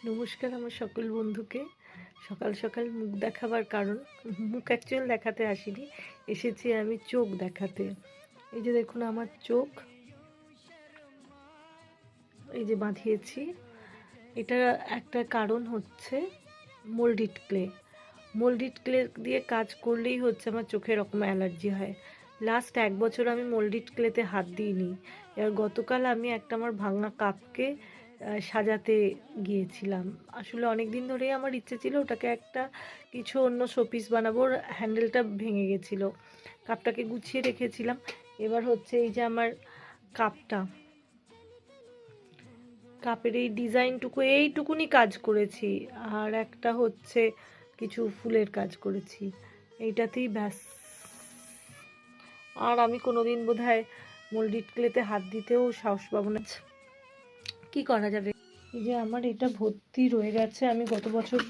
নমস্কার আমার সকল বন্ধুকে। সকাল সকাল মুখ দেখাবার কারণ, মুখ অ্যাকচুয়াল দেখাতে আসিনি, এসেছি আমি চোখ দেখাতে। এই যে দেখুন আমার চোখ, এই যে বাঁধিয়েছি। এটা একটা কারণ হচ্ছে মোল্ডিড ক্লে। মোল্ডিড ক্লে দিয়ে কাজ করলেই হচ্ছে আমার চোখে এরকম অ্যালার্জি হয়। লাস্ট 1 বছর আমি মোল্ডিড ক্লেতে হাত দিইনি। এবার গতকাল আমি একটা আমার ভাঙা কাপকে সাজাতে গিয়েছিলাম। আসলে অনেক দিন ধরেই আমার ইচ্ছে ছিল ওটাকে একটা কিছু অন্য শোপিস বানাবো। ওর হ্যান্ডেলটা ভেঙে গেছিলো, কাপটাকে গুছিয়ে রেখেছিলাম। এবার হচ্ছে এই যে আমার কাপটা, কাপের এই ডিজাইনটুকু এইটুকুনি কাজ করেছি, আর একটা হচ্ছে কিছু ফুলের কাজ করেছি, এইটাতেই ব্যাস। আর আমি কোনোদিন বোধহয় মোল্ডিড ক্লেতে হাত দিতেও সাহস পাবো না। কি করা যাবে? এই যে আমার এটা ভর্তি রয়ে গেছে, আমি গত বছর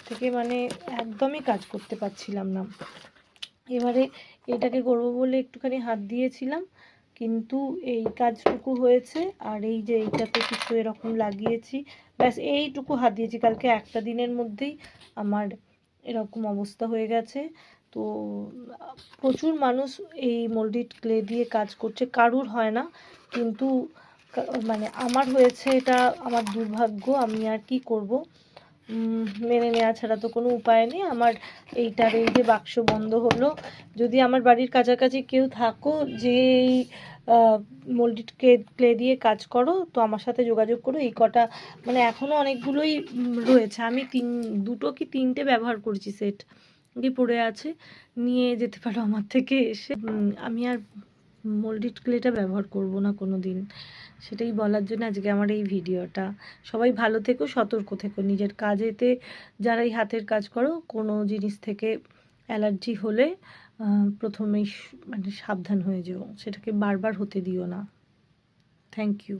থেকে মানে একদমই কাজ করতে পারছিলাম না। এবারে এটাকে করবো বলে একটুখানি হাত দিয়েছিলাম, কিন্তু এই কাজটুকু হয়েছে। আর এই যে এইটাতে কিছু এরকম লাগিয়েছি, ব্যাস এইটুকু হাত দিয়েছি। কালকে একটা দিনের মধ্যেই আমার এরকম অবস্থা হয়ে গেছে। তো প্রচুর মানুষ এই মোল্ডিড ক্লে দিয়ে কাজ করছে, কারুর হয় না, কিন্তু মানে আমার হয়েছে। এটা আমার দুর্ভাগ্য, আমি আর কি করব, মেনে নেওয়া ছাড়া তো কোনো উপায় নেই। আমার এইটার এই যে বাক্স বন্ধ হলো। যদি আমার বাড়ির কাছাকাছি কেউ থাকো যে এই মোল্ডিড ক্লে দিয়ে কাজ করো, তো আমার সাথে যোগাযোগ করো। এই কটা মানে এখনও অনেকগুলোই রয়েছে, আমি দুটো কি তিনটে ব্যবহার করেছি, সেট দিয়ে পড়ে আছে, নিয়ে যেতে পারো আমার থেকে এসে। আমি আর মোল্ডিড ক্লেটা ব্যবহার করব না কোনো দিন, সেটাই বলার জন্য আজকে আমার এই ভিডিওটা। সবাই ভালো থেকো, সতর্ক থেকো নিজের কাজেতে। যারাই হাতের কাজ করো, কোনো জিনিস থেকে অ্যালার্জি হলে প্রথমেই মানে সাবধান হয়ে যেও, সেটাকে বারবার হতে দিও না। Thank you.